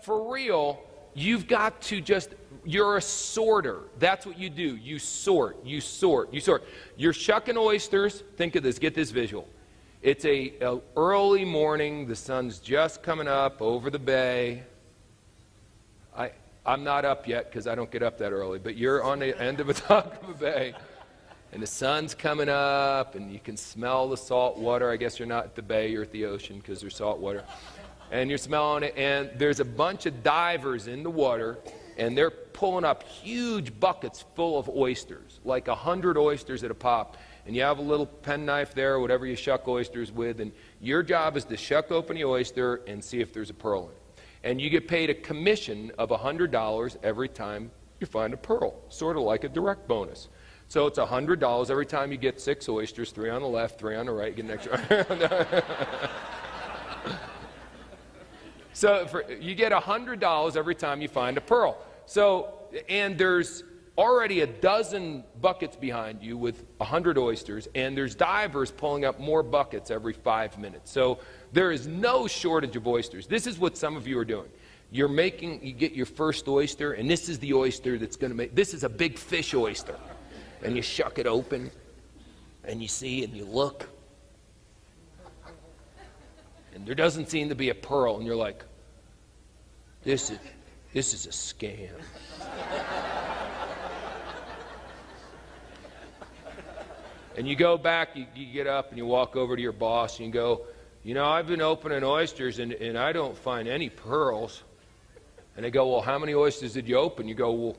But for real, you've got to you're a sorter. That's what you do. You sort, you sort, you sort. You're shucking oysters. Think of this. Get this visual. It's a early morning. The sun's just coming up over the bay. I'm not up yet because I don't get up that early, but you're on the end of a dock of a bay, and the sun's coming up, and you can smell the salt water. I guess you're not at the bay, you're at the ocean because there's salt water. And you're smelling it, and there's a bunch of divers in the water, and they're pulling up huge buckets full of oysters, like 100 oysters at a pop. And you have a little penknife there, whatever you shuck oysters with, and your job is to shuck open the oyster and see if there's a pearl in it. And you get paid a commission of $100 every time you find a pearl, sort of like a direct bonus. So it's $100 every time you get 6 oysters, 3 on the left, 3 on the right, you get an extra. So you get $100 every time you find a pearl. So, and there's already a dozen buckets behind you with 100 oysters, and there's divers pulling up more buckets every 5 minutes. So there is no shortage of oysters. This is what some of you are doing. You get your first oyster, and this is the oyster that's going to make, this is a big fish oyster. And you shuck it open, and you see, and you look, and there doesn't seem to be a pearl, and you're like, this is a scam. And you go back, you get up and you walk over to your boss and you go, you know, I've been opening oysters and I don't find any pearls. And they go, well, how many oysters did you open? You go, well,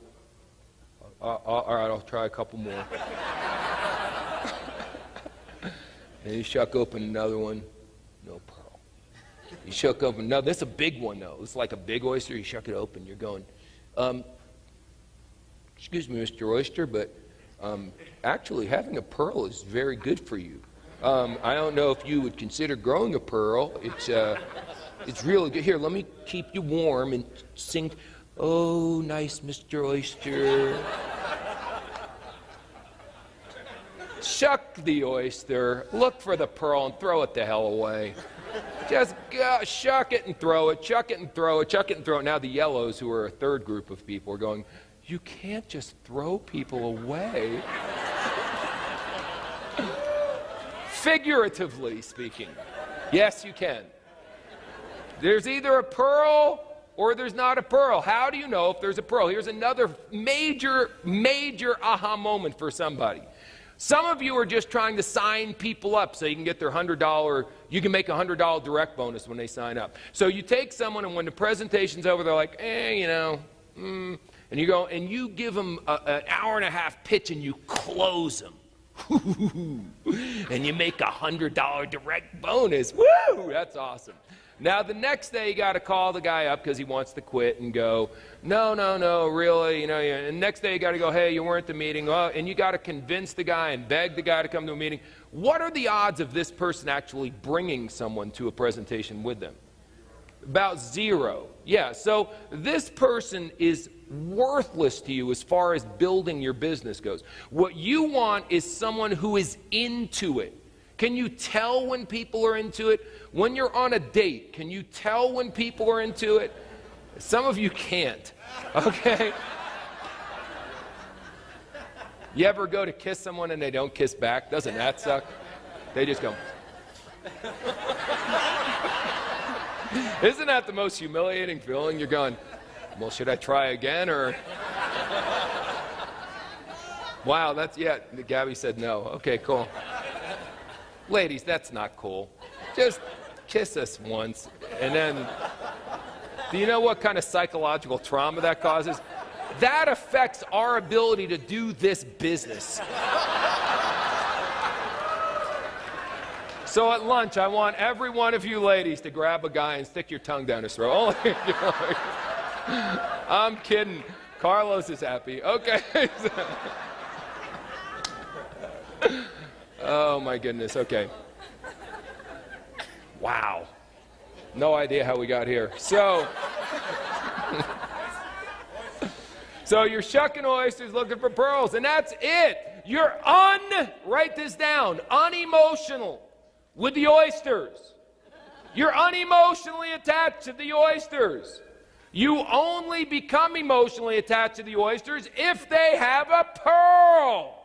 all right, I'll try a couple more. And you shuck open another one, no pearl. You shuck open, no, this is a big one though. It's like a big oyster, you shuck it open, you're going, excuse me, Mr. Oyster, but actually having a pearl is very good for you. I don't know if you would consider growing a pearl. It's really good. Here, let me keep you warm and sing, oh, nice Mr. Oyster. Shuck the oyster, look for the pearl, and throw it the hell away. Just shuck it and throw it, chuck it and throw it, chuck it and throw it. Now the yellows, who are a third group of people, are going, you can't just throw people away. Figuratively speaking. Yes, you can. There's either a pearl or there's not a pearl. How do you know if there's a pearl? Here's another major aha moment for somebody. Some of you are just trying to sign people up so you can get their $100, you can make a $100 direct bonus when they sign up. So you take someone, and when the presentation's over, they're like, you know, and you go and you give them an hour-and-a-half pitch and you close them. And you make a $100 direct bonus. Woo! That's awesome. Now the next day you got to call the guy up because he wants to quit and go, no, really, you know. And next day you got to go, hey, you weren't at the meeting. Oh, and you got to convince the guy and beg the guy to come to a meeting. What are the odds of this person actually bringing someone to a presentation with them? About 0. Yeah, so this person is worthless to you as far as building your business goes. What you want is someone who is into it. Can you tell when people are into it? When you're on a date, can you tell when people are into it? Some of you can't, okay? You ever go to kiss someone and they don't kiss back? Doesn't that suck? They just go. Isn't that the most humiliating feeling? You're going, well, should I try again, or? Wow, that's, yeah, Gabby said no. Okay, cool. Ladies, that's not cool. Just kiss us once, and then, do you know what kind of psychological trauma that causes? That affects our ability to do this business. So at lunch, I want every one of you ladies to grab a guy and stick your tongue down his throat. I'm kidding. Carlos is happy. Okay. Oh my goodness. Okay. Wow. No idea how we got here. So you're shucking oysters looking for pearls, and that's it. You're write this down, unemotional with the oysters. You're unemotionally attached to the oysters. You only become emotionally attached to the oysters if they have a pearl.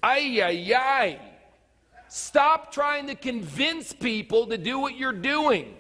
Ay, ay, ay. Stop trying to convince people to do what you're doing.